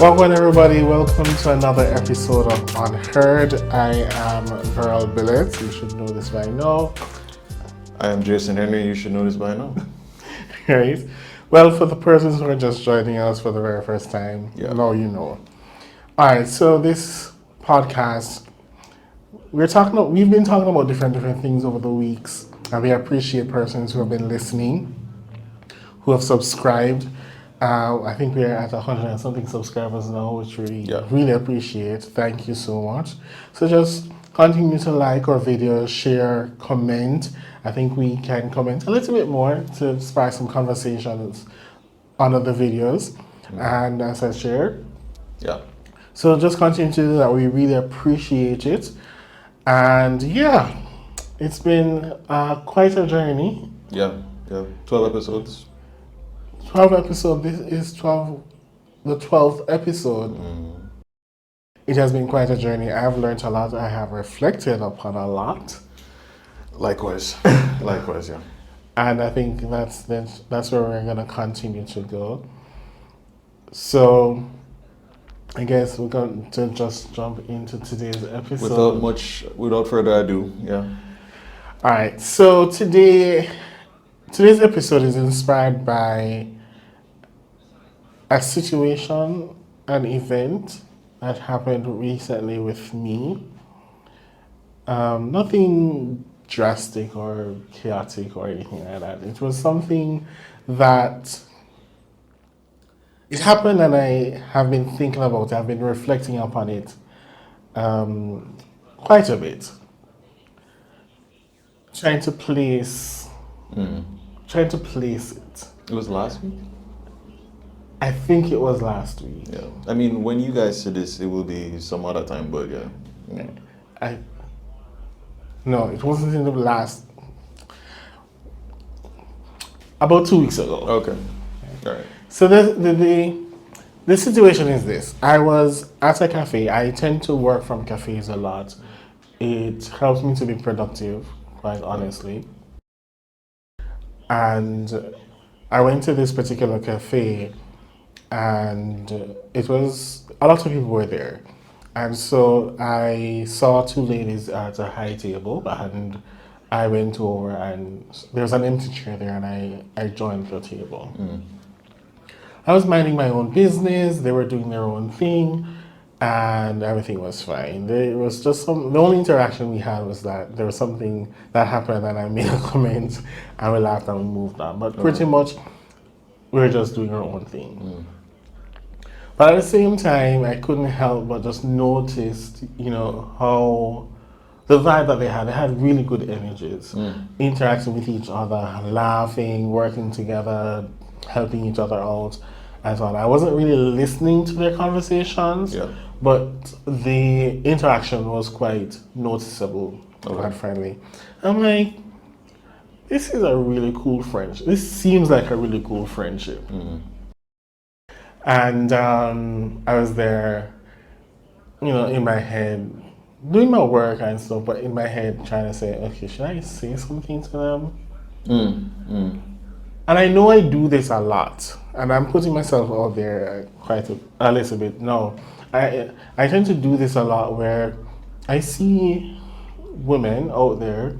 Welcome everybody, welcome to another episode of Unheard. I am Verol Billett, you should know this by now. I am Jason Henry, you should know this by now. Right? Well, for the persons who are just joining us for the very first time, now you know. Alright, so this podcast, we've been talking about different things over the weeks, and we appreciate persons who have been listening, who have subscribed. I think we're at 100 and something subscribers now, which we really appreciate. Thank you so much. So just continue to like our videos, share, comment. I think we can comment a little bit more to spark some conversations under the videos. And as I shared. So just continue to do that. We really appreciate it. And it's been quite a journey. 12 episodes. 12 episodes. This is the 12th episode. It has been quite a journey. I've learned a lot. I have reflected upon a lot. Likewise, yeah. And I think that's where we're going to continue to go. So I guess we're going to just jump into today's episode. Without further ado, All right. So today's episode is inspired by a situation, an event that happened recently with me. Nothing drastic or chaotic or anything like that. It was something that it happened, and I have been thinking about it. I've been reflecting upon it quite a bit. Trying to place it. It was last week? I think it was last week. Yeah. I mean, when you guys see this, it will be some other time, but No, it wasn't in the last. About 2 weeks ago. Okay. All right. So the situation is this. I was at a cafe. I tend to work from cafes a lot. It helps me to be productive, quite honestly. And I went to this particular cafe, and it was a lot of people were there. And so I saw two ladies at a high table, and I went over, and there was an empty chair there, and I joined the table. I was minding my own business, they were doing their own thing, and everything was fine. There was just the only interaction we had was that there was something that happened, and I made a comment, and we laughed and we moved on. But pretty much, we were just doing our own thing. But at the same time, I couldn't help but just notice, how the vibe that they had really good energies, interacting with each other, laughing, working together, helping each other out, and so on. I wasn't really listening to their conversations, but the interaction was quite noticeable, quite friendly. I'm like, this is a really cool friendship. This seems like a really cool friendship. And I was there, in my head, doing my work and stuff, but in my head trying to say, okay, should I say something to them? And I know I do this a lot, and I'm putting myself out there quite a little bit. No, I tend to do this a lot where I see women out there,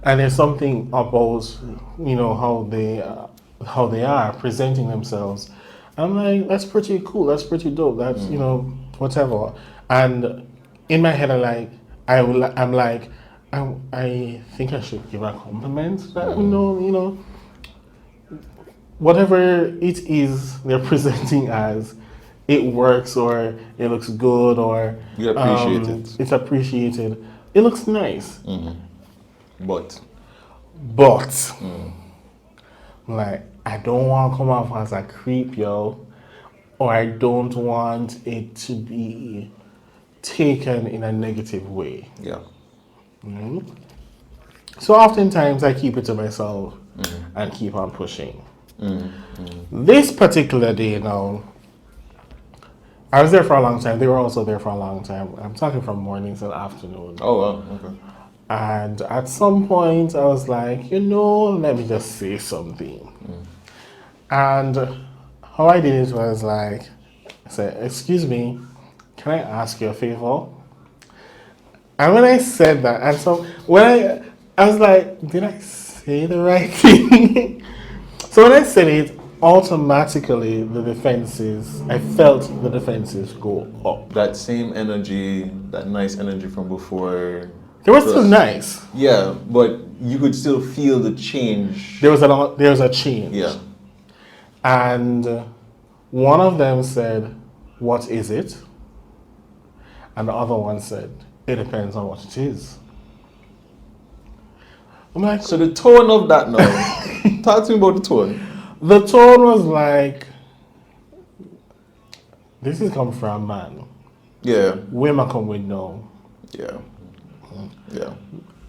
and there's something about, how they are presenting themselves. I'm like, that's pretty cool, that's pretty dope, that's, whatever. And in my head, I'm like, I think I should give a compliment that, whatever it is they're presenting as, it works or it looks good or you appreciate it. It's appreciated. It looks nice. But like, I don't want to come off as a creep, yo, or I don't want it to be taken in a negative way. So oftentimes I keep it to myself and keep on pushing. This particular day now, I was there for a long time. They were also there for a long time. I'm talking from morning till afternoon. Oh, wow, okay. And at some point, I was like, let me just say something. And how I did it was like, I said, excuse me, can I ask you a favor? And when I said that, and so I was like, did I say the right thing? So when I said it, automatically I felt the defenses go up. That same energy, that nice energy from before. They were still nice. Yeah, but you could still feel the change. There was a change. Yeah. And one of them said, what is it? And the other one said, it depends on what it is. I'm like, So the tone of that now, talk to me about the tone. the tone was like, this is come from a man. Yeah. Where am I come with no? Yeah. Yeah.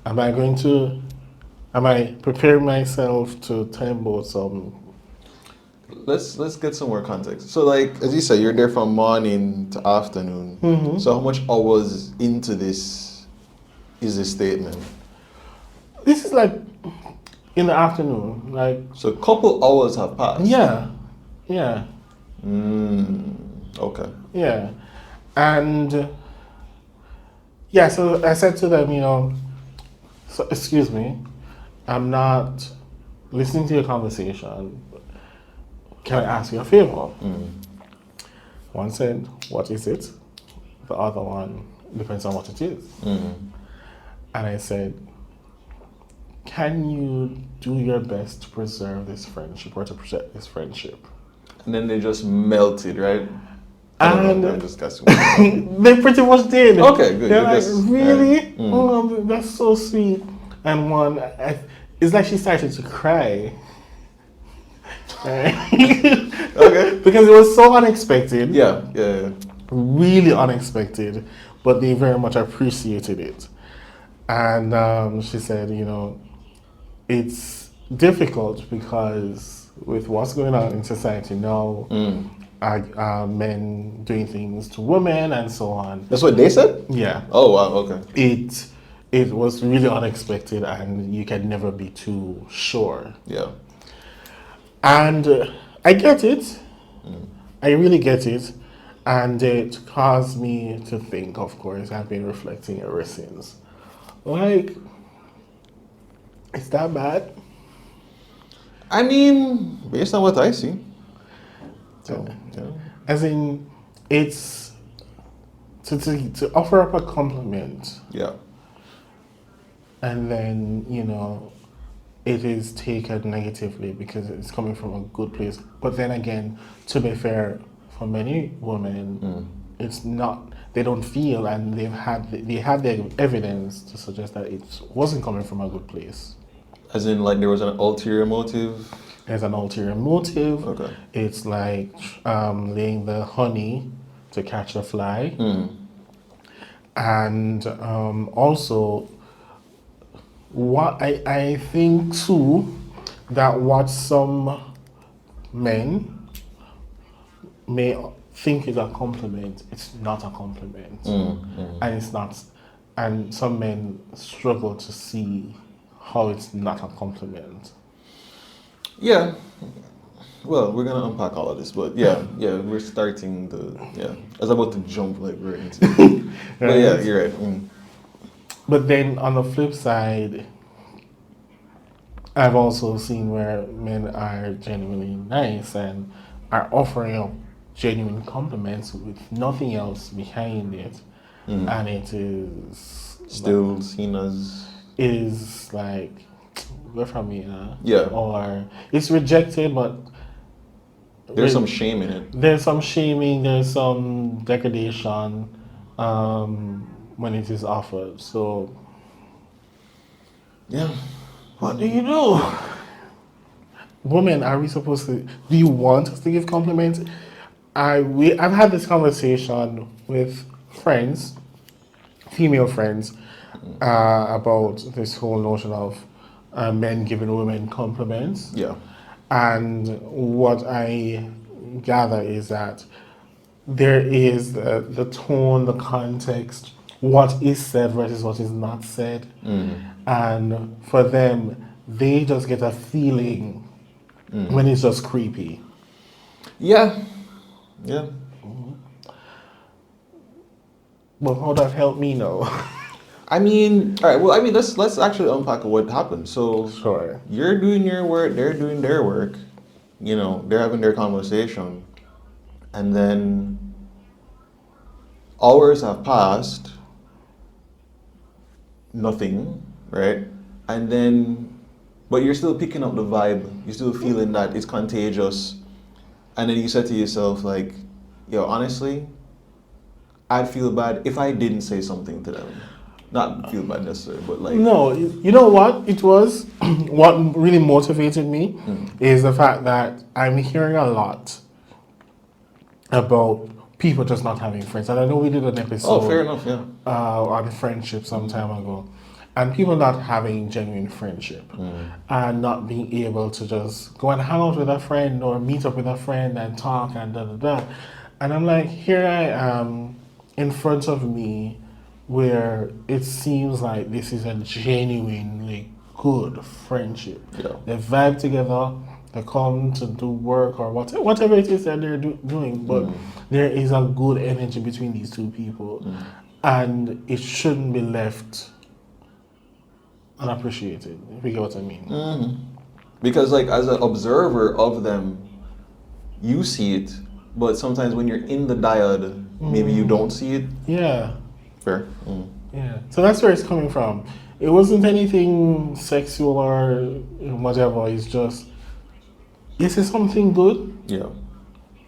Am I preparing myself to tell him about some? Let's get some more context. So like, as you said, you're there from morning to afternoon. Mm-hmm. So how much hours into this is this statement? This is like in the afternoon, like. So a couple hours have passed. Yeah. Okay. Yeah. And yeah, so I said to them, so excuse me, I'm not listening to your conversation. Can I ask you a favor? One said, what is it? The other one, depends on what it is. And I said, can you do your best to preserve this friendship or to protect this friendship? And then they just melted, right? And I'm just guessing. they pretty much did. Okay, good. They're like, Just- really? Oh, that's so sweet. And one, it's like she started to cry. Okay. Because it was so unexpected. Yeah. Really unexpected, but they very much appreciated it. And she said, it's difficult because with what's going on in society now, men doing things to women and so on. That's what they said? Yeah. Oh, wow, okay. It was really unexpected, and you can never be too sure. Yeah. And I get it. I really get it. And it caused me to think, of course, I've been reflecting ever since. Like, is that bad? I mean, based on what I see. So, yeah. As in, it's to offer up a compliment, Yeah. and then, it is taken negatively because it's coming from a good place. But then again, to be fair, for many women, it's not. They don't feel, and they had the evidence to suggest that it wasn't coming from a good place. As in, like, there was an ulterior motive? There's an ulterior motive. Okay. It's like laying the honey to catch a fly, and also what I think too, that what some men may think is a compliment, it's not a compliment. And it's not, and some men struggle to see how it's not a compliment. Yeah. Well, we're gonna unpack all of this, but yeah, we're starting I was about to jump like right into it. But yeah, you're right. But then on the flip side, I've also seen where men are genuinely nice and are offering up genuine compliments with nothing else behind it, and it is Still seen as... it is like, we're from here. Yeah. Or it's rejected, but There's some shame in it. there's some shaming, there's some degradation when it is offered. So Yeah. what do you do? Women, are we supposed to? Do you want us to give compliments? I've had this conversation with friends, female friends, about this whole notion of men giving women compliments. Yeah. And what I gather is that there is the tone, the context, what is said versus what is not said. And for them, they just get a feeling when it's just creepy. Yeah. Yeah. Well, how that help me know? I mean, all right. Well, I mean, let's actually unpack what happened. So Sure. you're doing your work, they're doing their work. You know, they're having their conversation, and then hours have passed, nothing, right? And then, but you're still picking up the vibe. You're still feeling that it's contagious, and then you said to yourself, like, yo, honestly, I'd feel bad if I didn't say something to them. Not feel bad necessarily, but like, No, you know what it was? What really motivated me is the fact that I'm hearing a lot about people just not having friends. And I know we did an oh, episode fair enough, yeah. on friendship some time ago. And people not having genuine friendship and not being able to just go and hang out with a friend or meet up with a friend and talk and da da da. And I'm like, here I am in front of me where it seems like this is a genuinely good friendship. Yeah. They vibe together, they come to do work or whatever it is that they're doing, but there is a good energy between these two people, and it shouldn't be left unappreciated, if you get what I mean. Because like as an observer of them, you see it, but sometimes when you're in the dyad, maybe you don't see it. Yeah. Fair. Yeah, so that's where it's coming from. It wasn't anything sexual or whatever. It's just, this is something good. Yeah.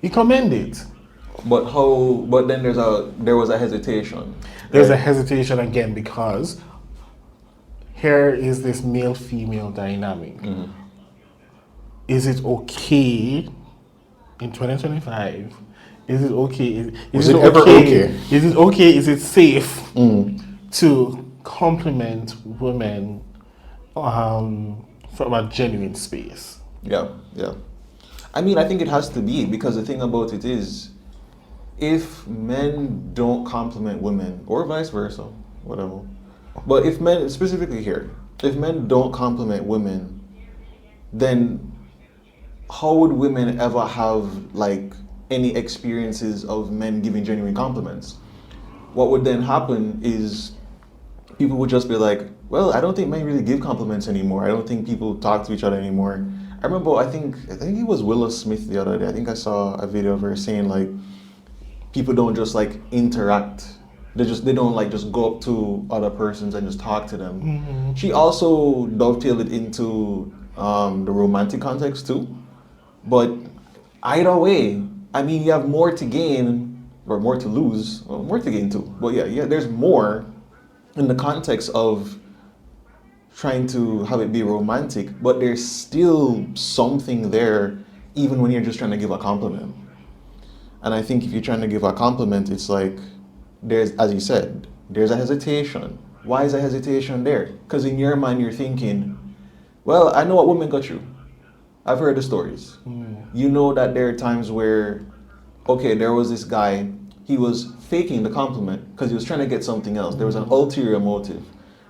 You commend it. But how? But then there was a hesitation. There's a right? hesitation again because here is this male-female dynamic. Is it okay in 2025? Is it okay? Was it ever okay? Is it okay? Is it safe to compliment women from a genuine space? Yeah, yeah. I mean, I think it has to be because the thing about it is, if men don't compliment women, or vice versa, whatever. But if men, specifically here, if men don't compliment women, then how would women ever have like any experiences of men giving genuine compliments? What would then happen is people would just be like, well, I don't think men really give compliments anymore. I don't think people talk to each other anymore. I remember, I think it was Willow Smith the other day. I think I saw a video of her saying like, people don't just like interact. They don't like just go up to other persons and just talk to them. She also dovetailed it into the romantic context too. But either way, I mean, you have more to gain or more to lose, well, more to gain too. But yeah, there's more in the context of trying to have it be romantic, but there's still something there even when you're just trying to give a compliment. And I think if you're trying to give a compliment, it's like, there's, as you said, there's a hesitation. Why is a hesitation there? Because in your mind, you're thinking, well, I know what women go through. I've heard the stories. You know that there are times where, okay, there was this guy, he was faking the compliment because he was trying to get something else. There was an ulterior motive.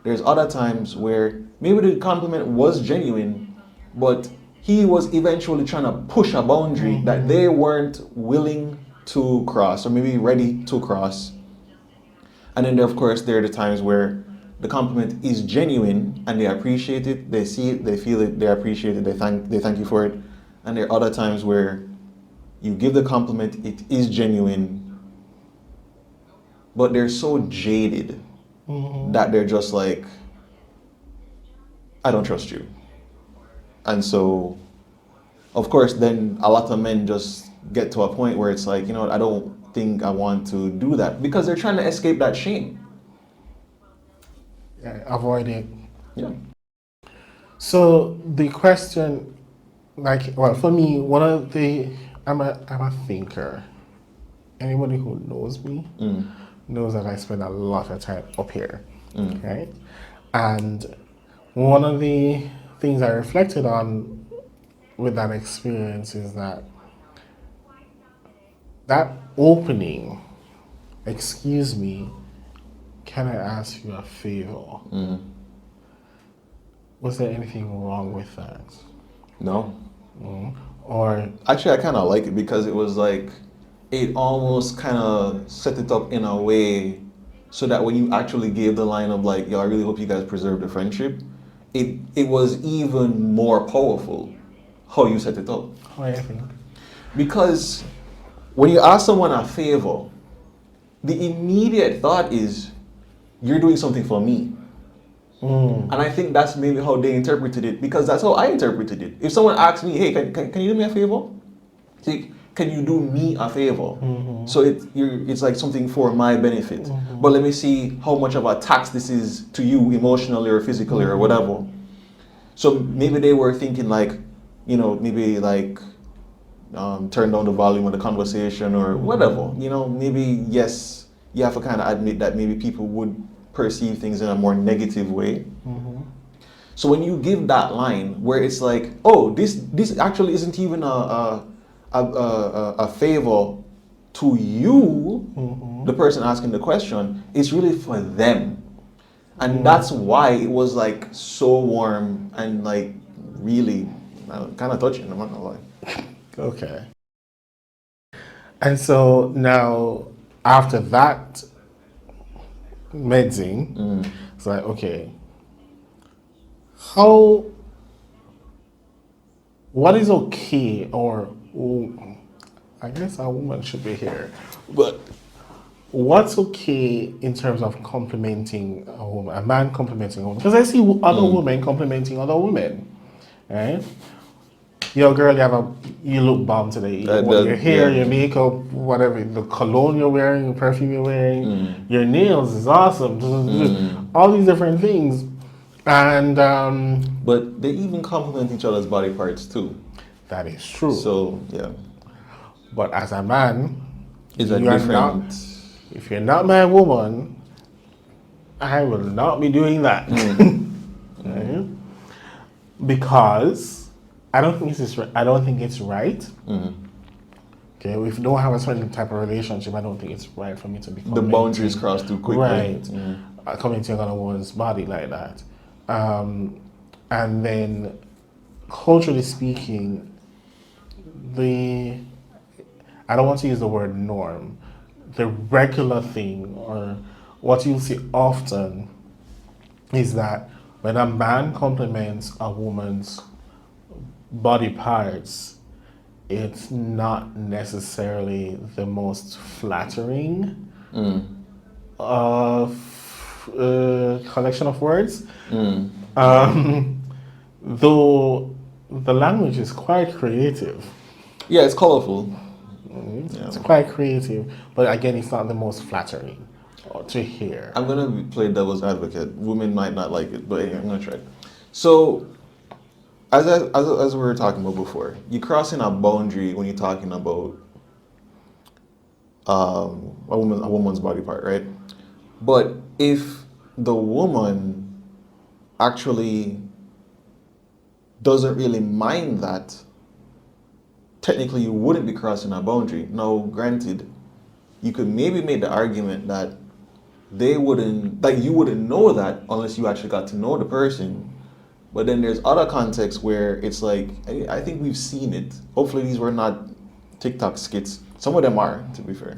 There's other times where maybe the compliment was genuine, but he was eventually trying to push a boundary that they weren't willing to cross or maybe ready to cross. And then, of course, there are the times where the compliment is genuine and they appreciate it, they see it, they feel it, they appreciate it, they thank you for it. And there are other times where you give the compliment, it is genuine, but they're so jaded that they're just like, I don't trust you. And so, of course, then a lot of men just get to a point where it's like, you know what, I don't think I want to do that because they're trying to escape that shame. Yeah, avoid it. Yeah. So the question, like, well, for me, I'm a thinker. Anybody who knows me knows that I spend a lot of time up here, right? And one of the things I reflected on with that experience is that opening, excuse me, can I ask you a favor? Was there anything wrong with that? No. Or Actually, I kind of like it because it was like, it almost kind of set it up in a way so that when you actually gave the line of like, yo, I really hope you guys preserve the friendship, it was even more powerful how you set it up. What do you think? Because when you ask someone a favor, the immediate thought is, you're doing something for me. And I think that's maybe how they interpreted it, because that's how I interpreted it. If someone asks me, hey, can you do me a favor? See, can you do me a favor? So it's like something for my benefit. But let me see how much of a tax this is to you emotionally or physically or whatever. So maybe they were thinking like, you know, maybe like turn down the volume of the conversation or whatever. You know, maybe yes, you have to kind of admit that maybe people would perceive things in a more negative way. So when you give that line where it's like, oh, this actually isn't even a favor to you, the person asking the question, it's really for them. And that's why it was like so warm and like really kind of touching, I'm not gonna lie. Okay. And so now, after that meeting, it's like, okay, what is okay, or I guess a woman should be here, but what's okay in terms of complimenting a woman, a man complimenting a woman? Because I see other women complimenting other women, right? Yo, girl, you look bomb today. Your hair, your makeup, whatever, the cologne you're wearing, the perfume you're wearing, your nails is awesome. All these different things, and but they even compliment each other's body parts too. that is true. So yeah, but as a man, it's a you are different. not. If you're not my woman, I will not be doing that. Right? Because I don't think it's right. Okay, if you don't have a certain type of relationship, I don't think it's right for me to be The boundaries crossed too quickly. Right. Commenting on a woman's body like that. And then, culturally speaking, I don't want to use the word norm, the regular thing, or what you'll see often, is that when a man compliments a woman's body parts, it's not necessarily the most flattering collection of words. Though the language is quite creative. Yeah, it's colorful. It's quite creative, but again, it's not the most flattering to hear. I'm gonna play devil's advocate. Women might not like it, but anyway, I'm gonna try. So, as we were talking about before, you're crossing a boundary when you're talking about a woman's body part, right? But if the woman actually doesn't really mind that, technically you wouldn't be crossing a boundary. Now, granted, you could maybe make the argument that you wouldn't know that unless you actually got to know the person. But then there's other contexts where it's like, I think we've seen it. Hopefully these were not TikTok skits. Some of them are, to be fair.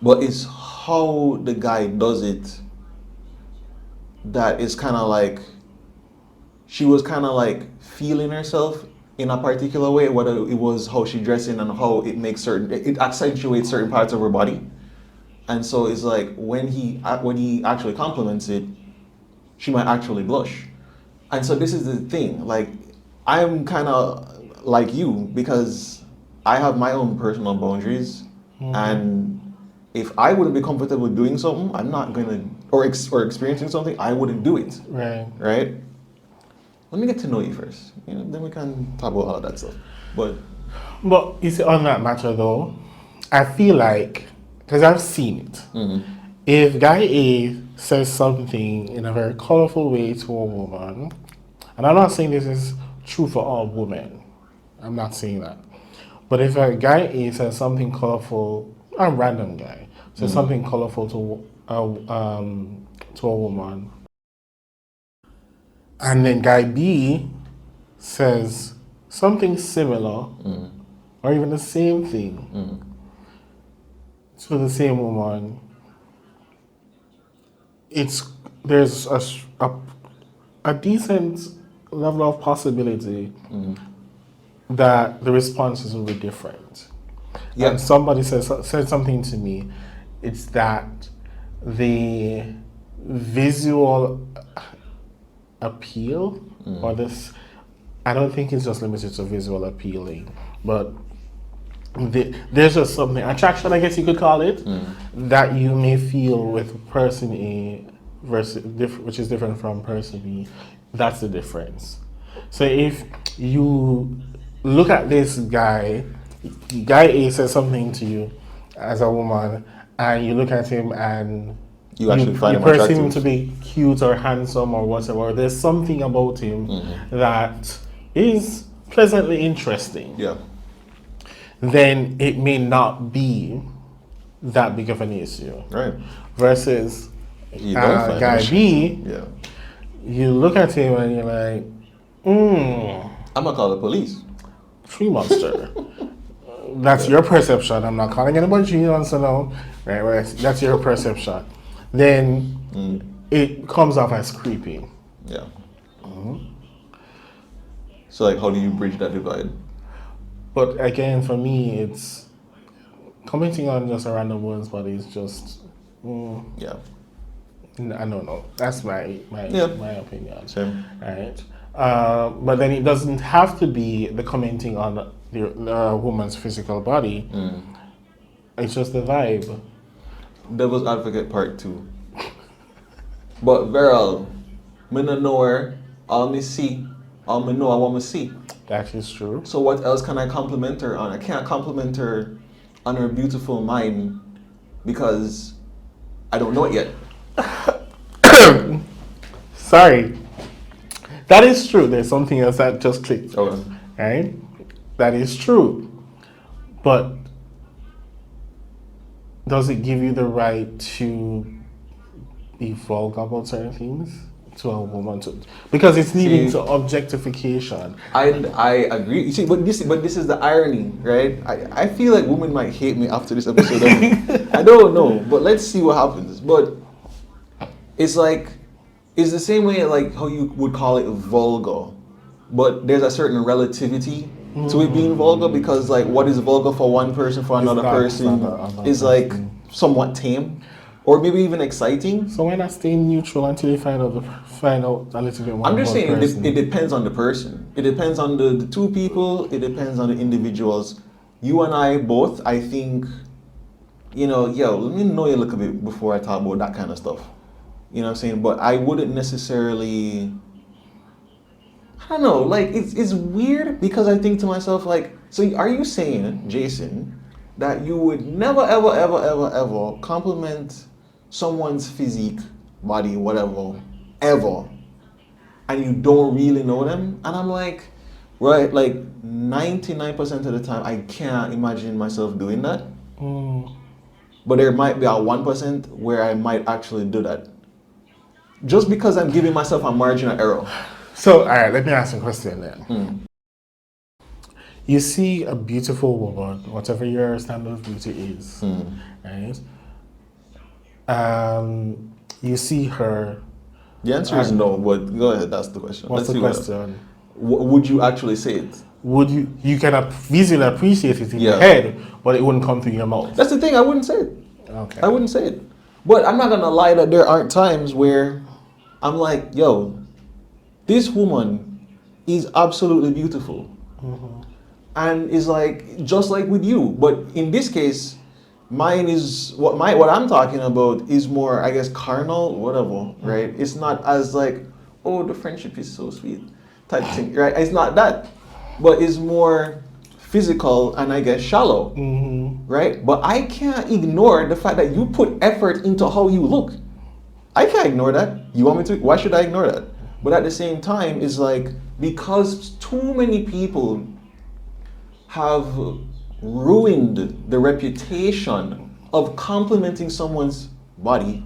But it's how the guy does it that is kind of like, she was kind of like feeling herself in a particular way, whether it was how she dressing and how it accentuates certain parts of her body. And so it's like when he actually compliments it, she might actually blush. And so this is the thing, like, I'm kind of like you because I have my own personal boundaries, and if I wouldn't be comfortable doing something, I'm not gonna, or experiencing something, I wouldn't do it. Right? Let me get to know you first. Then we can talk about all of that stuff. But you see, on that matter though, I feel like, because I've seen it, if guy A says something in a very colorful way to a woman, and I'm not saying this is true for all women, I'm not saying that, but if a guy A says something colorful, a random guy says something colorful to a woman, and then guy B says something similar, or even the same thing, to the same woman, there's a decent level of possibility that the responses will be different. Yeah. And somebody said something to me. It's that the visual appeal or this, I don't think it's just limited to visual appealing, but there's just something, attraction, I guess you could call it, that you may feel with person A versus which is different from person B. That's the difference. So if you look at this guy A says something to you as a woman, and you look at him and You actually find him perceive him attractive. to be cute or handsome or whatever. There's something about him that is pleasantly interesting. Yeah. Then it may not be that big of an issue. Right. Versus You don't find guy him. B, Yeah. you look at him and you're like, I'm gonna call the police. tree monster. That's your perception. I'm not calling anybody tree monster now. Right? That's your perception. Then it comes off as creepy. Yeah. So like, how do you bridge that divide? But again, for me, it's commenting on just a random woman's body is just, Yeah. I don't know. That's my Yeah. opinion. Same. Right. But then it doesn't have to be the commenting on the woman's physical body. It's just the vibe. Devil's advocate part 2. But Verol, me no know her, all me see, all me know I want me see. That is true. So what else can I compliment her on? I can't compliment her on her beautiful mind because I don't know it yet. Sorry. That is true. There's something else that just clicked. Okay. Right? That is true. But does it give you the right to be vulgar about certain things to a woman? Because it's leading to objectification. I agree. You see, but this is the irony, right? I feel like women might hate me after this episode. I don't know, but let's see what happens. But it's like, it's the same way like how you would call it vulgar, but there's a certain relativity to it being vulgar, because like what is vulgar for one person, for another person is like somewhat tame, or maybe even exciting. So why not stay neutral until you find out a little bit more? I'm just about saying person? it depends on the person. It depends on the two people. It depends on the individuals. You and I both, I think, let me know you a little bit before I talk about that kind of stuff. You know what I'm saying? But I wouldn't necessarily, I don't know, like it's weird because I think to myself like, so are you saying, Jason, that you would never ever ever ever ever compliment someone's physique, body, whatever, ever, and you don't really know them? And I'm like, right, like 99% of the time I can't imagine myself doing that. But there might be a 1% where I might actually do that. Just because I'm giving myself a margin of error. So, all right, let me ask you a question then. You see a beautiful woman, whatever your standard of beauty is, right? You see her. The answer is no, but go ahead, that's the question. What's the question? Would you actually say it? Would you can visually appreciate it in your Yeah. head, but it wouldn't come through your mouth? That's the thing, I wouldn't say it. Okay. I wouldn't say it. But I'm not gonna lie that there aren't times where I'm like, yo, this woman is absolutely beautiful. And is like, just like with you. But in this case, mine is, what I'm talking about is more, I guess, carnal, whatever, right? It's not as like, oh, the friendship is so sweet type thing, right? It's not that. But it's more physical and I guess shallow, right? But I can't ignore the fact that you put effort into how you look. I can't ignore that. You want me to? Why should I ignore that? But at the same time, it's like, because too many people have ruined the reputation of complimenting someone's body,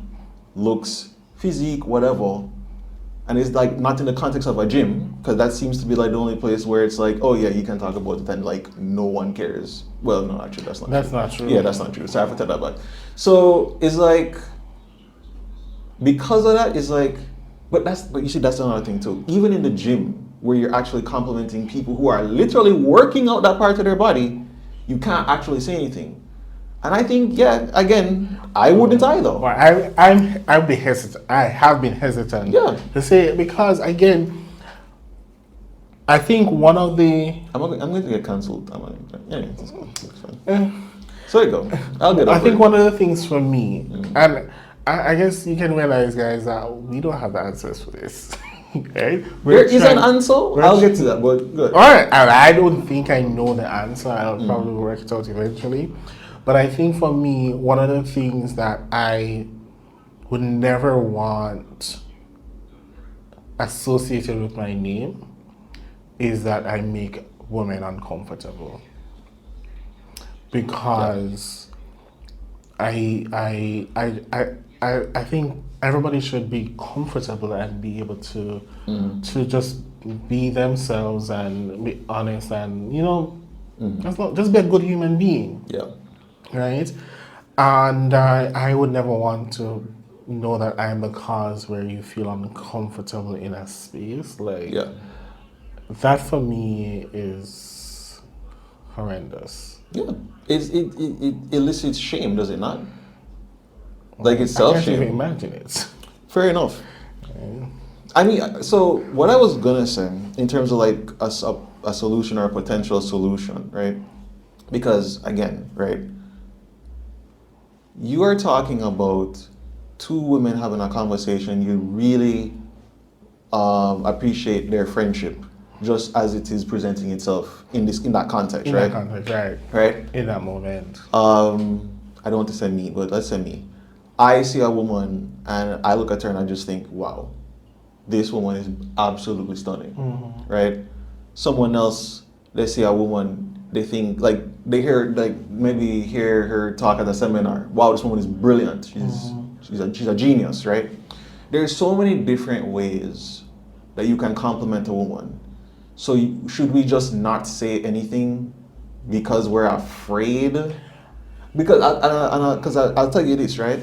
looks, physique, whatever, and it's like not in the context of a gym, because that seems to be like the only place where it's like, oh yeah, you can talk about it and like no one cares. Well, no, actually that's not That's true. not true. Yeah, that's not true. Sorry for telling that back. So it's like, because of that, it's like, but you see, that's another thing too. Even in the gym, where you're actually complimenting people who are literally working out that part of their body, you can't actually say anything. And I think, yeah, again, I wouldn't either. Well, I'd be hesitant. I have been hesitant to say it because, again, I think one of the... I'm going to get cancelled. Anyway, it's fine. So you go. I'll get over I think it. one of the things for me, and I guess you can realize, guys, that we don't have the answers for this. Right? There is an answer. I'll get to that, but good. All right. I don't think I know the answer. I'll probably work it out eventually. But I think for me, one of the things that I would never want associated with my name is that I make women uncomfortable. Because I think everybody should be comfortable and be able to just be themselves and be honest and just be a good human being. Yeah. Right? And I would never want to know that I'm the cause where you feel uncomfortable in a space. Like that for me is horrendous. Yeah. It elicits shame, does it not? Like it's self-shame. I can't even imagine it. Fair enough. I mean, so what I was gonna say in terms of like a solution or a potential solution, right? Because again, right, you are talking about two women having a conversation. You really appreciate their friendship, just as it is presenting itself in that context, right? In that context, right. In that moment. I don't want to say me, but let's say me. I see a woman and I look at her and I just think, wow, this woman is absolutely stunning, right? Someone else, they see a woman, they think, like, they hear, like, maybe hear her talk at a seminar. Wow, this woman is brilliant. She's a genius, right? There's so many different ways that you can compliment a woman. So should we just not say anything because we're afraid? Because I'll tell you this, right?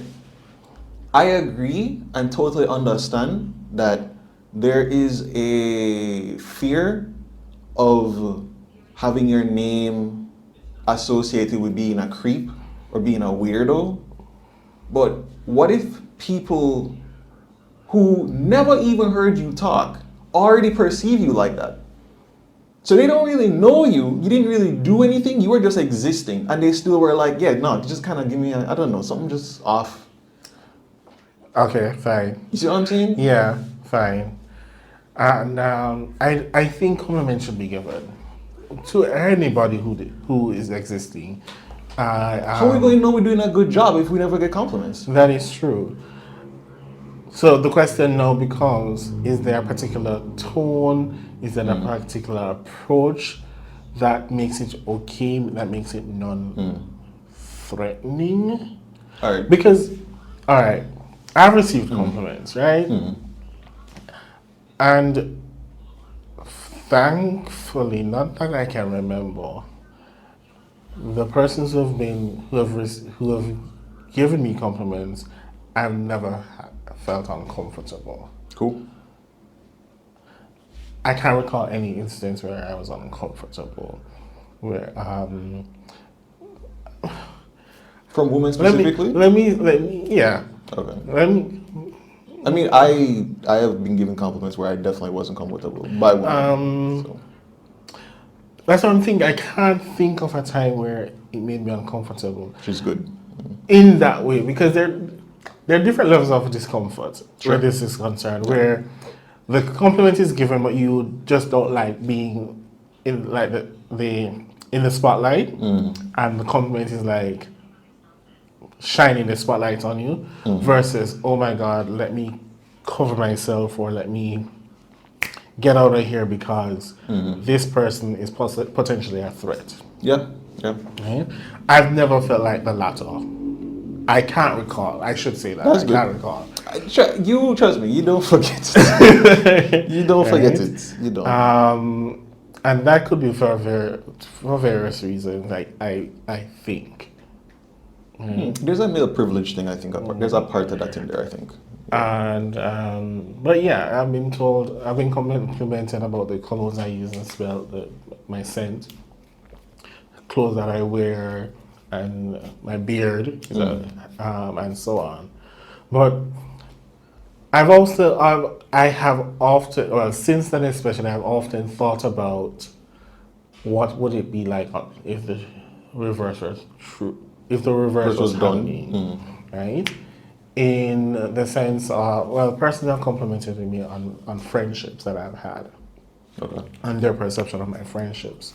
I agree and totally understand that there is a fear of having your name associated with being a creep or being a weirdo. But what if people who never even heard you talk already perceive you like that? So they don't really know you didn't really do anything, you were just existing, and they still were like, yeah, no, just kind of give me I don't know, something just off. Okay, fine. You see what I'm saying? Yeah, fine. And I think compliments should be given to anybody who is existing. How are we going to know we're doing a good job if we never get compliments? That is true. So the question now becomes, is there a particular tone, is there a particular approach that makes it okay, that makes it non-threatening? All right. Because, all right, I've received compliments, right? And thankfully, not that I can remember, the persons who have given me compliments, I've never felt uncomfortable. Cool. I can't recall any instance where I was uncomfortable. Where from women specifically? Let me yeah. Okay. Let me. I mean, I have been given compliments where I definitely wasn't comfortable by women. So. That's one thing. I can't think of a time where it made me uncomfortable. Which is good. In that way, because there are different levels of discomfort where this is concerned. Where the compliment is given, but you just don't like being in like in the spotlight, and the compliment is like shining the spotlight on you, versus, oh my God, let me cover myself or let me get out of here because this person is potentially a threat. Yeah. Right? I've never felt like the latter. I can't recall. I should say that. That's I good. can't recall. You trust me, you don't forget it. You don't forget Right? it. You don't. And that could be for various reasons. I think. There's a male privilege thing, I think. There's a part of that in there, I think. And but yeah, I've been complimented about the clothes I use and smell, my scent, clothes that I wear, and my beard, and so on. But I have often, well, since then especially, I've often thought about what would it be like if the reverse was true, if the reverse was done. happening, right? In the sense of, well, personally, have complimented me on friendships that I've had, and their perception of my friendships.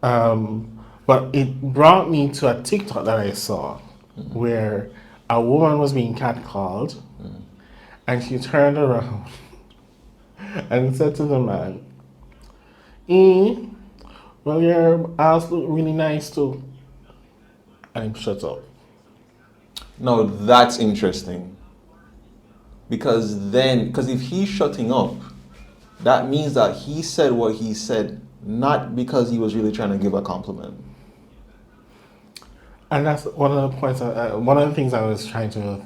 But it brought me to a TikTok that I saw where a woman was being catcalled, and she turned around and said to the man, well, your ass look really nice too. And he shut up. No, that's interesting. Because if he's shutting up, that means that he said what he said, not because he was really trying to give a compliment. And that's one of the points, one of the things I was trying to,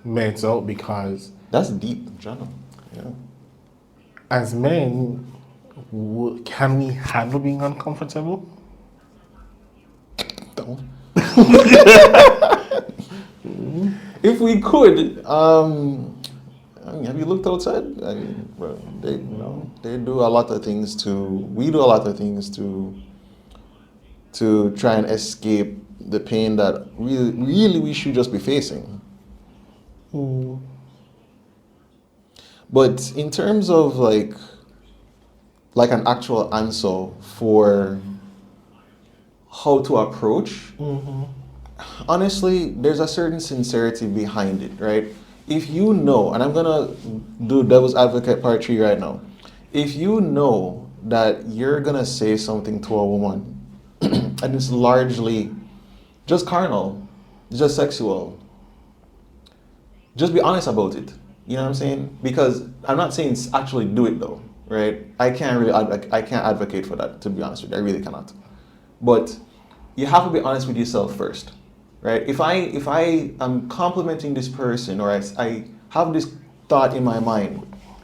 meds out, because that's deep, John. Yeah. As men, can we handle being uncomfortable? Don't. If we could, have you looked outside? I mean, well, they do a lot of things we do a lot of things to try and escape the pain that really we should just be facing. But in terms of like an actual answer for how to approach, honestly, there's a certain sincerity behind it, right? If you know, and I'm gonna do devil's advocate part 3 right now. If you know that you're gonna say something to a woman and it's largely just carnal, just sexual, just be honest about it. You know what I'm saying? Because I'm not saying actually do it though, right? I can't advocate for that, to be honest with you. I really cannot. But you have to be honest with yourself first, right? If I am complimenting this person, or I have this thought in my mind,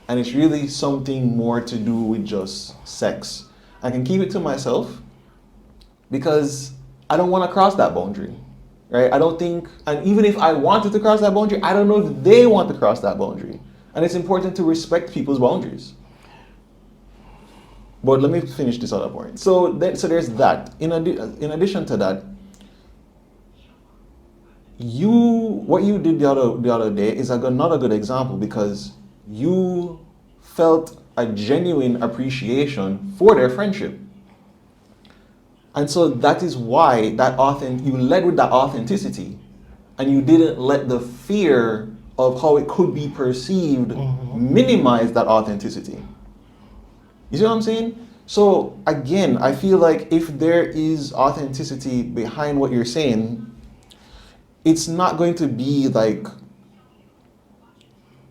and it's really something more to do with just sex, I can keep it to myself because I don't want to cross that boundary, right? I don't think, and even if I wanted to cross that boundary, I don't know if they want to cross that boundary. And it's important to respect people's boundaries. But let me finish this other point. So there's that. In addition to that, what you did the other day is not a good example, because you felt a genuine appreciation for their friendship. And so that is why you led with that authenticity, and you didn't let the fear of how it could be perceived minimize that authenticity. You see what I'm saying? So again, I feel like if there is authenticity behind what you're saying, it's not going to be like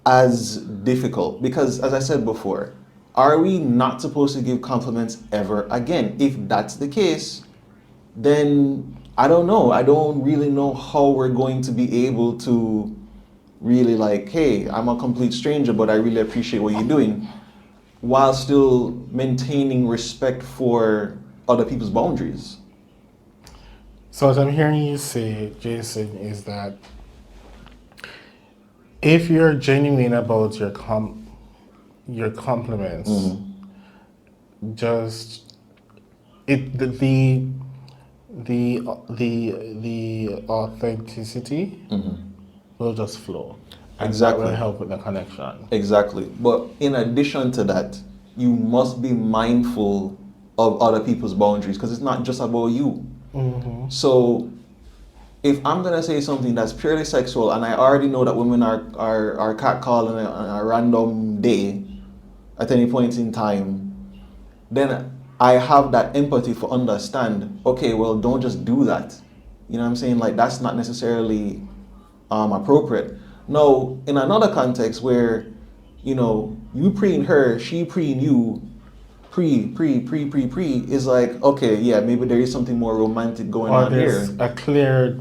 as difficult, because as I said before, are we not supposed to give compliments ever again? If that's the case, then I don't know. I don't really know how we're going to be able to really like, hey, I'm a complete stranger, but I really appreciate what you're doing, while still maintaining respect for other people's boundaries. So what I'm hearing you say, Jason, is that if you're genuine about your compliments, just the authenticity will just flow. And Exactly. that will help with the connection. Exactly. But in addition to that, you must be mindful of other people's boundaries, because it's not just about you. So if I'm gonna say something that's purely sexual, and I already know that women are catcalling on a random day at any point in time, then I have that empathy for understand, okay, well, don't just do that. You know what I'm saying? Like, that's not necessarily appropriate. Now, in another context where, you know, you preen her, she preen you, pre, is like, okay, yeah, maybe there is something more romantic going Or on there's here. a clear,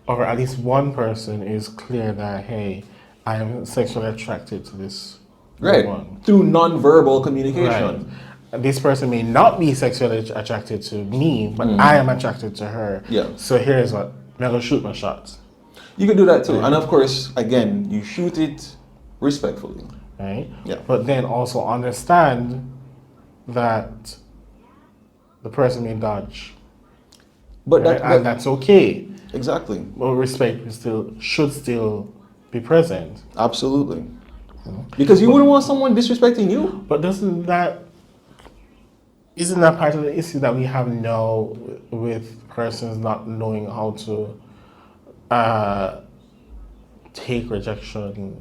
or at least one person is clear that, hey, I am sexually attracted to this Right. woman. Through non-verbal Right. communication. This person may not be sexually attracted to me, but I am attracted to her. Yeah. So here's what, I'm gonna shoot my shots. You can do that too. Right. And of course, again, you shoot it respectfully. Right? Yeah. But then also understand that the person may dodge. But Right? And that's okay. exactly. But respect should still be present. Absolutely. Because you wouldn't want someone disrespecting you. But isn't that part of the issue that we have now with persons not knowing how to take rejection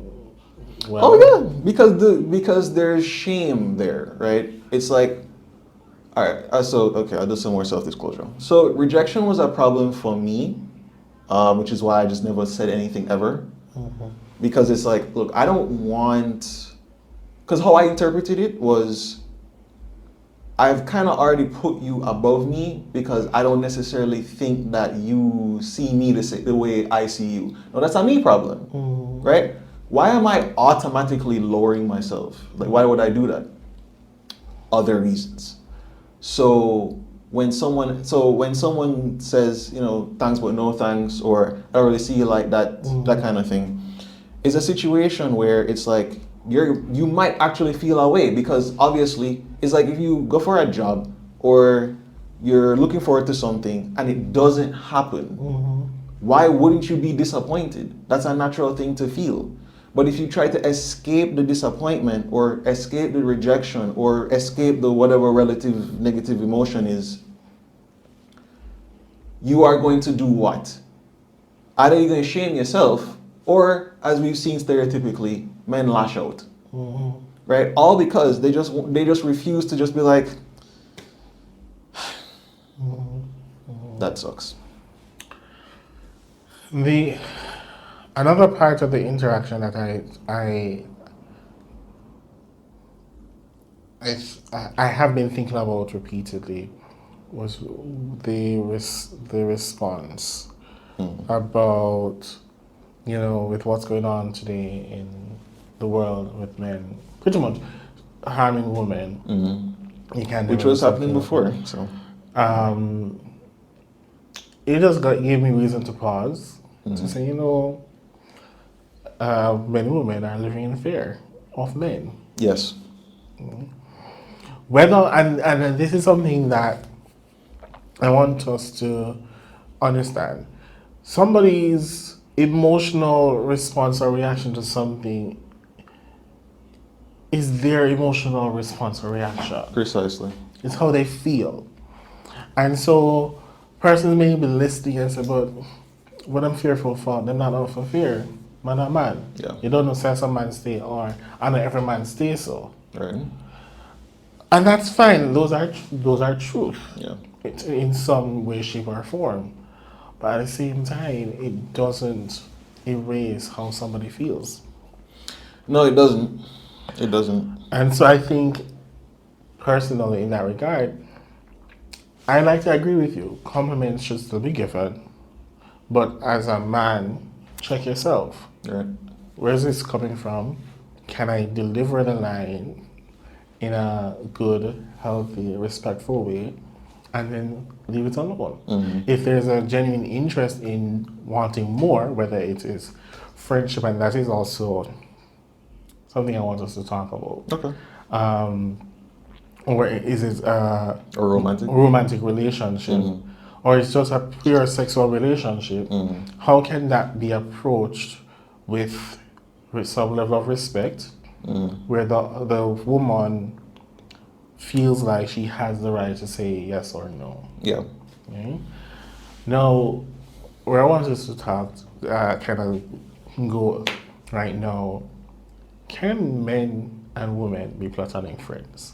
well? Oh yeah, because there's shame there, right? It's like, all right. So okay, I'll do some more self-disclosure. So rejection was a problem for me, which is why I just never said anything ever, because it's like, look, I don't want, because how I interpreted it was, I've kind of already put you above me because I don't necessarily think that you see me the way I see you. No, that's a me problem, right? Why am I automatically lowering myself? Like, why would I do that? Other reasons. So when someone says, you know, thanks but no thanks, or I don't really see you like that, that kind of thing, is a situation where it's like you might actually feel away, because obviously it's like if you go for a job or you're looking forward to something and it doesn't happen, why wouldn't you be disappointed? That's a natural thing to feel. But if you try to escape the disappointment or escape the rejection or escape the whatever relative negative emotion is, you are going to do what? Either you're going to shame yourself, or, as we've seen stereotypically, men lash out. Right? All because they just refuse to just be like, that sucks. Another part of the interaction that I have been thinking about repeatedly was the response about, you know, with what's going on today in the world with men pretty much harming women. You can't, which was happening before. So it just gave me reason to pause to say, you know, many women are living in fear of men. yes. Whether and this is something that I want us to understand. Somebody's emotional response or reaction to something is their emotional response or reaction. Precisely. It's how they feel. And so persons may be listening and say, but what I'm fearful for, they're not out for fear. Man or man. Yeah. You don't know say some man stay, or I know every man stay so. Right. And that's fine. Those are truth. Yeah. In some way, shape, or form. But at the same time, it doesn't erase how somebody feels. No, it doesn't. It doesn't. And so I think, personally, in that regard, I like to agree with you. Compliments should still be given. But as a man, check yourself. Right. Where is this coming from? Can I deliver the line in a good, healthy, respectful way? And then leave it alone. If there's a genuine interest in wanting more, whether it is friendship, and that is also something I want us to talk about. Okay. Or is it a romantic relationship, or it's just a pure sexual relationship? How can that be approached with some level of respect, where the woman feels like she has the right to say yes or no? Yeah. Okay? Now, where I want us to talk, kind of go right now, can men and women be platonic friends?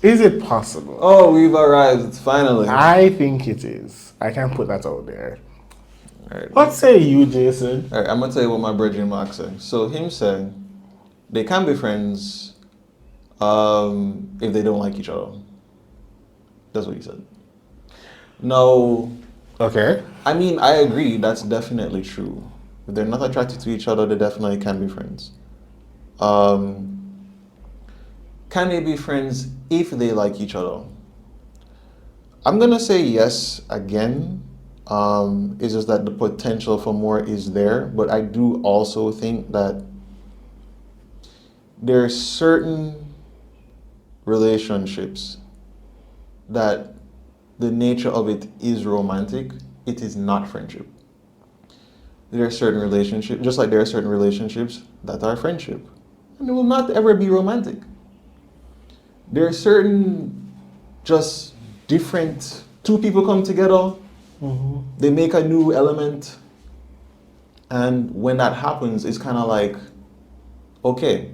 Is it possible? Oh, we've arrived, finally. I think it is. I can put that out there. All right. What say you, Jason? All right, I'm gonna tell you what my brethren Mark said. So him said they can be friends if they don't like each other. That's what he said. No, Okay. I mean I agree. That's definitely true. If they're not attracted to each other, they definitely can be friends. Can they be friends if they like each other? I'm gonna say yes again. It's just that the potential for more is there, but I do also think that there are certain relationships that the nature of it is romantic. It is not friendship. There are certain relationships, just like there are certain relationships that are friendship, and they will not ever be romantic. There are certain just different two people come together, they make a new element, and when that happens, it's kind of like, okay,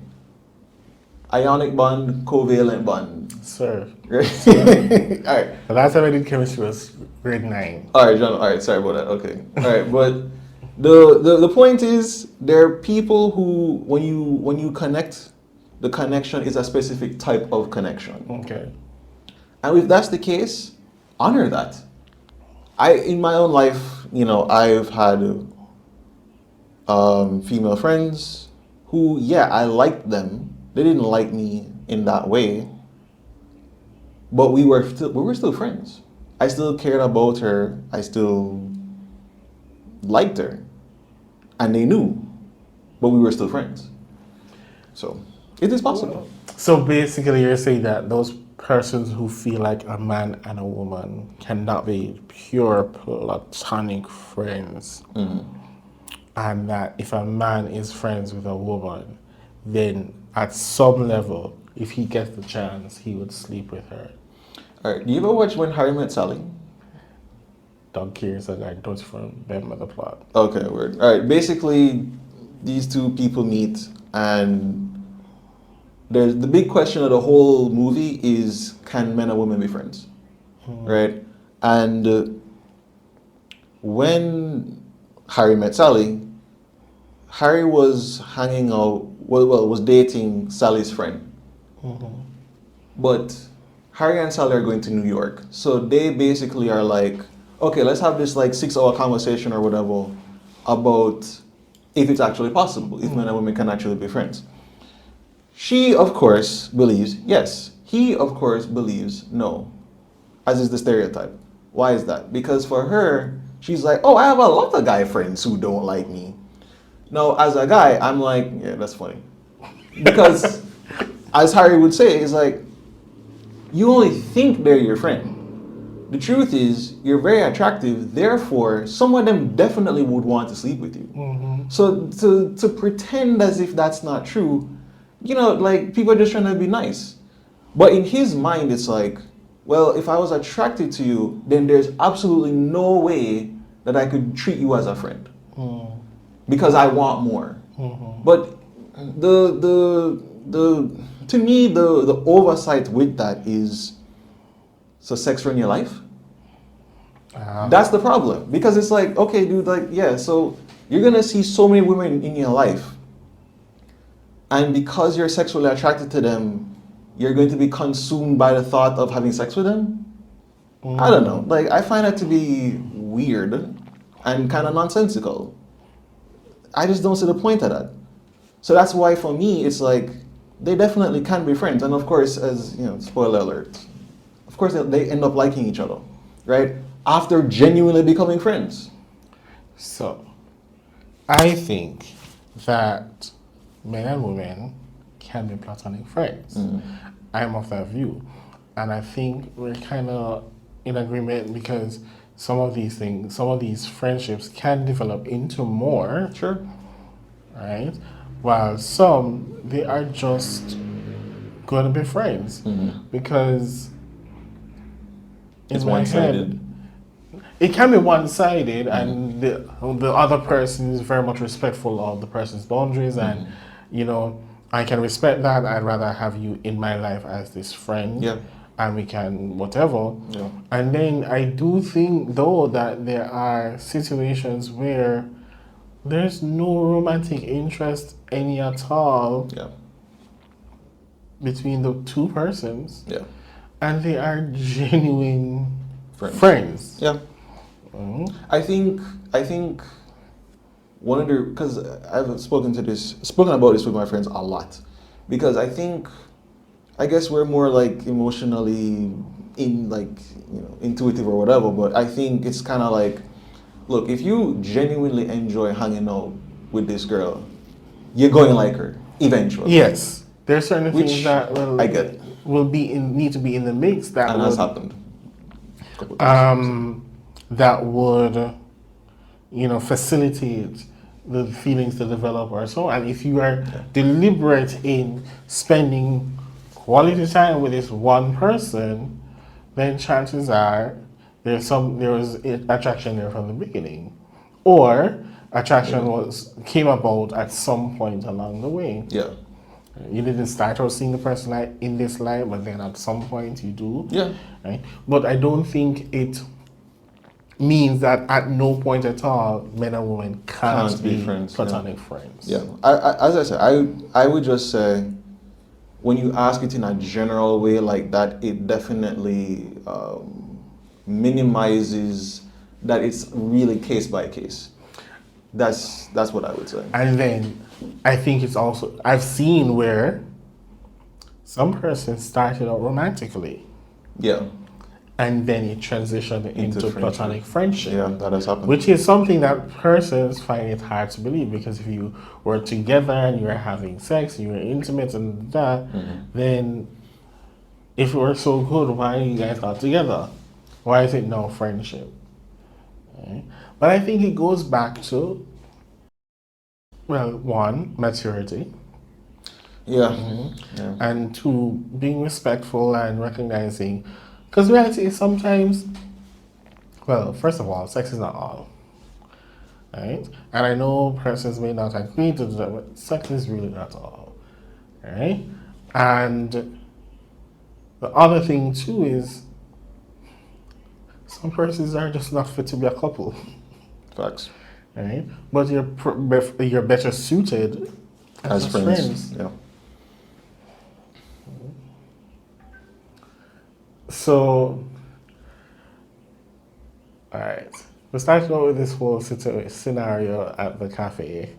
ionic bond, covalent bond. Sir. Right? All right. The last time I did chemistry was grade 9. All right, John. All right, sorry about that. Okay. All right, but the point is, there are people who, when you connect, the connection is a specific type of connection. Okay. And if that's the case, honor that. In my own life, I've had female friends who, yeah, I liked them. They didn't like me in that way, but we were still friends. I still cared about her. I still liked her, and they knew, but we were still friends. So it is possible. So basically, you're saying that those persons who feel like a man and a woman cannot be pure platonic friends, and that if a man is friends with a woman, then at some level, if he gets the chance, he would sleep with her. All right. Do you ever watch When Harry Met Sally? Dog cares and I don't remember the plot. Okay, word. All right. Basically, these two people meet, and there's the big question of the whole movie is, can men and women be friends? Right? And when Harry met Sally, Harry was hanging out, was dating Sally's friend. But Harry and Sally are going to New York. So they basically are like, okay, let's have this like 6-hour conversation or whatever about if it's actually possible, if men and women can actually be friends. She, of course, believes yes. He, of course, believes no, as is the stereotype. Why is that? Because for her, she's like, oh, I have a lot of guy friends who don't like me. Now, as a guy, I'm like, yeah, that's funny. Because, as Harry would say, it's like, you only think they're your friend. The truth is, you're very attractive, therefore, some of them definitely would want to sleep with you. So, to pretend as if that's not true, like, people are just trying to be nice. But in his mind, it's like, well, if I was attracted to you, then there's absolutely no way that I could treat you as a friend. Because I want more. But to me, the oversight with that is, so sex run your life? That's the problem. Because it's like, okay, dude, like, yeah, so you're going to see so many women in your life. And because you're sexually attracted to them, you're going to be consumed by the thought of having sex with them? I don't know. Like, I find that to be weird and kind of nonsensical. I just don't see the point of that. So that's why for me, it's like, they definitely can be friends. And of course, as, spoiler alert, of course they end up liking each other, right? After genuinely becoming friends. So, I think that men and women can be platonic friends. I'm of that view. And I think we're kind of in agreement because some of these friendships can develop into more. Sure. Right? While some, they are just going to be friends. Because It's one-sided. It can be one-sided, and the other person is very much respectful of the person's boundaries, and I can respect that. I'd rather have you in my life as this friend. Yeah. and we can whatever. Yeah. And then I do think though that there are situations where there's no romantic interest any at all Yeah. between the two persons, Yeah. and they are genuine Friends. friends. Yeah. Mhm. I think one of the, because I've spoken about this with my friends a lot, because I guess we're more like emotionally intuitive or whatever, but I think it's kind of like, look, if you genuinely enjoy hanging out with this girl, you're going to like her eventually. Yes, there are certain things Which that I get, need to be in the mix that and has would happened a couple of times. that would facilitate the feelings to develop or so. And if you are deliberate in spending quality time with this one person, then chances are there was attraction there from the beginning, or attraction came about at some point along the way. Yeah. You didn't start out seeing the person in this light, but then at some point you do. Yeah. Right? But I don't think it means that at no point at all men and women can't be friends, platonic friends. Yeah. As I said, I would just say, when you ask it in a general way like that, it definitely minimizes that it's really case by case. That's what I would say. And then I think it's also, I've seen where some persons started out romantically Yeah. and then it transitioned into platonic friendship. Yeah, that has happened. Which is something that persons find it hard to believe, because if you were together and you were having sex, you were intimate and that, then if it were so good, why are you guys not together? Why is it no friendship? Right? But I think it goes back to, well, one, maturity. Yeah. Yeah. And two, being respectful and recognizing, because reality is sometimes, well, first of all, sex is not all, right? And I know persons may not agree to that, but sex is really not all, right? And the other thing too is, some persons are just not fit to be a couple, Facts. right? But you're better suited As friends. Yeah. So, all right. We started out with this whole scenario at the cafe.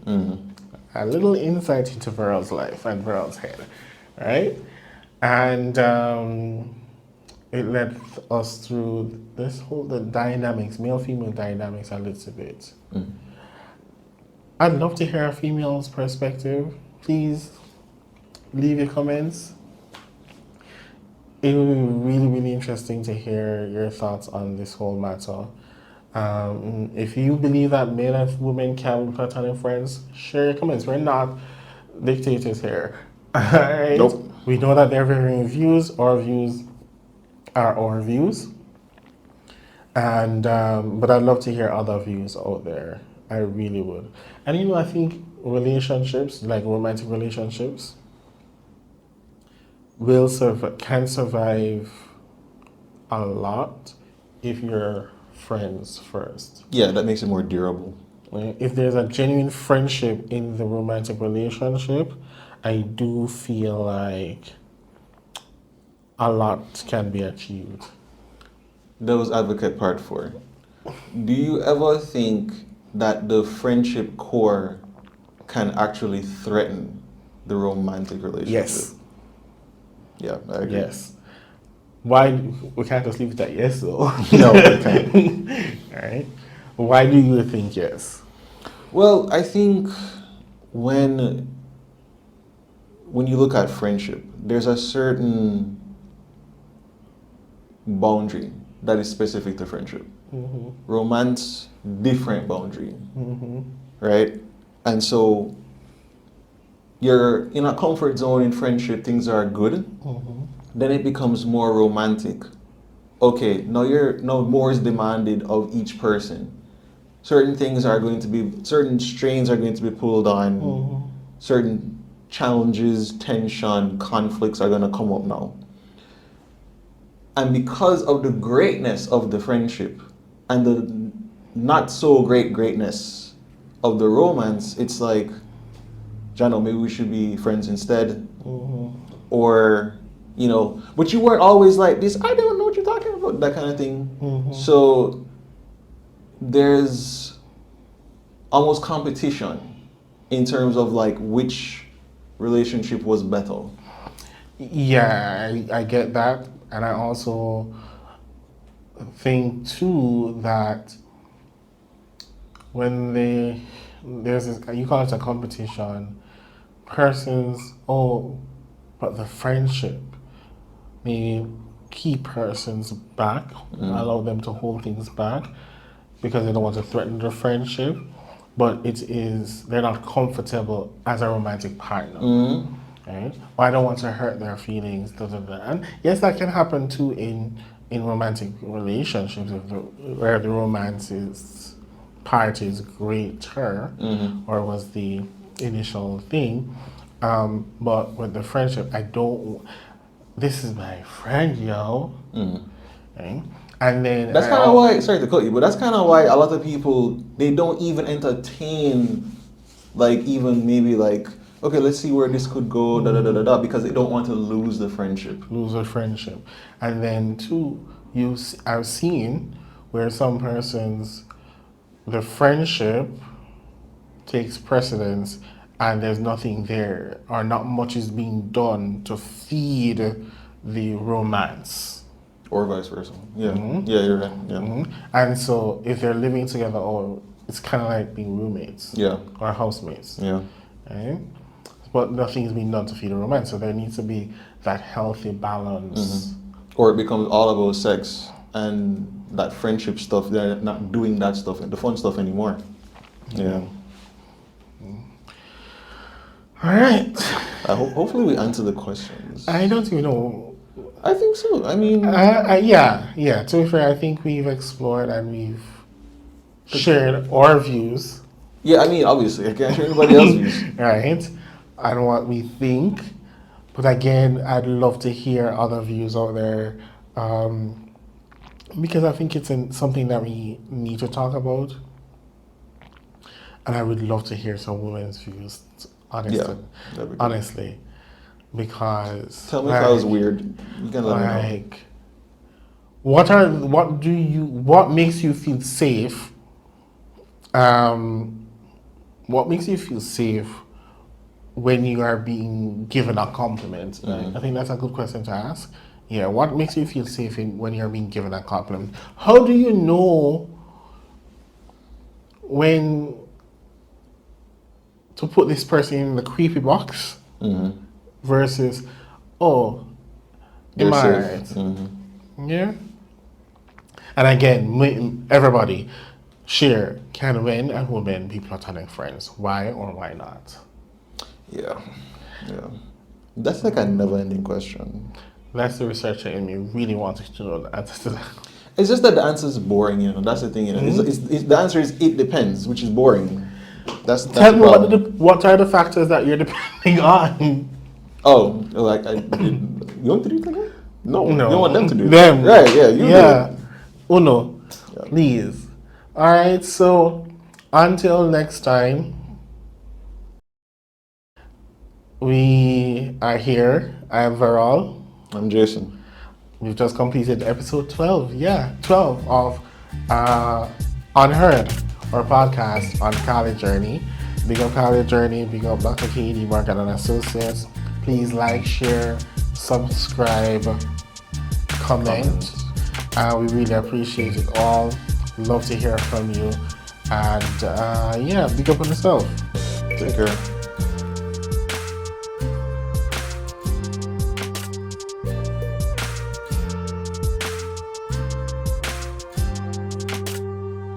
A little insight into Verol's life and Verol's head, right? And it led us through the dynamics, male-female dynamics, a little bit. I'd love to hear a female's perspective. Please leave your comments. It would be really, really interesting to hear your thoughts on this whole matter. If you believe that men and women can be platonic friends, share your comments. We're not dictators here. Alright? Nope. We know that they're varying views. Our views are our views. And but I'd love to hear other views out there. I really would. And I think relationships, like romantic relationships, can survive a lot if you're friends first. Yeah, that makes it more durable. If there's a genuine friendship in the romantic relationship, I do feel like a lot can be achieved. Devil's advocate part 4. Do you ever think that the friendship core can actually threaten the romantic relationship? Yes. Yeah, I agree. Yes. Why we can't just leave it at yes though? No, we can't. Alright. Why do you think yes? Well, I think when you look at friendship, there's a certain boundary that is specific to friendship. Romance, different boundary, right? And so you're in a comfort zone in friendship, things are good. Then it becomes more romantic. Okay, now more is demanded of each person. Certain strains are going to be pulled on. Certain challenges, tension, conflicts are going to come up now. And because of the greatness of the friendship and the not so greatness of the romance, it's like, Jano, maybe we should be friends instead. Or, you know, but you weren't always like this, I don't know what you're talking about, that kind of thing. So there's almost competition in terms of like which relationship was better. Yeah, I get that. And I also think too that when there's this, you call it a competition, persons, but the friendship may keep persons back, allow them to hold things back because they don't want to threaten the friendship, but they're not comfortable as a romantic partner. Right? Or I don't want to hurt their feelings, And yes, that can happen too in romantic relationships where the romance part is greater or was the initial thing. But with the friendship, this is my friend, yo. Right? And then that's kind of why, sorry to cut you, but that's kind of why a lot of people, they don't even entertain, like, even maybe like, okay, let's see where this could go, because they don't want to lose the friendship. And then too, I've seen where some persons, the friendship takes precedence and there's nothing there, or not much is being done to feed the romance. Or vice versa. Yeah, yeah, you're right. Yeah. And so if they're living together, it's kind of like being roommates. Yeah. Or housemates. Yeah. Right? But nothing's being done to feed the romance, so there needs to be that healthy balance. Or it becomes all about sex and that friendship stuff. They're not doing that stuff, the fun stuff anymore. Yeah. All right. Hopefully we answer the questions. I don't even know. I think so. I mean, yeah. To be fair, I think we've explored and we've shared our views. Yeah, I mean, obviously, I can't share anybody else's views. Right. And what we think. But again, I'd love to hear other views out there. Because I think it's something that we need to talk about. And I would love to hear some women's views, honestly. Yeah, that'd be honestly. Because tell me if I was weird. You can let me know. What makes you feel safe? What makes you feel safe when you are being given a compliment? I think that's a good question to ask. Yeah, what makes you feel safe when you're being given a compliment? How do you know when to put this person in the creepy box versus, am I right? Yeah. And again, everybody, share, can men and women be platonic friends? Why or why not? Yeah. That's like a never-ending question. That's the researcher in me really wanting to know the answer to that. It's just that the answer is boring, That's the thing, the answer is it depends, which is boring. That's Tell me what are the factors that you're depending on? Oh, like you want to do that? No, you don't want them to do them. Right? Yeah, you. Yeah. Uno, please. All right. So until next time, we are here. I am Verol. I'm Jason. We've just completed episode 12. Yeah, 12 of Unheard, our podcast on KAHLE Journey. Big up KAHLE Journey. Big up Dr. K.D. Morgan and Associates. Please like, share, subscribe, comment. We really appreciate it all. Love to hear from you. And big up on yourself. Take care.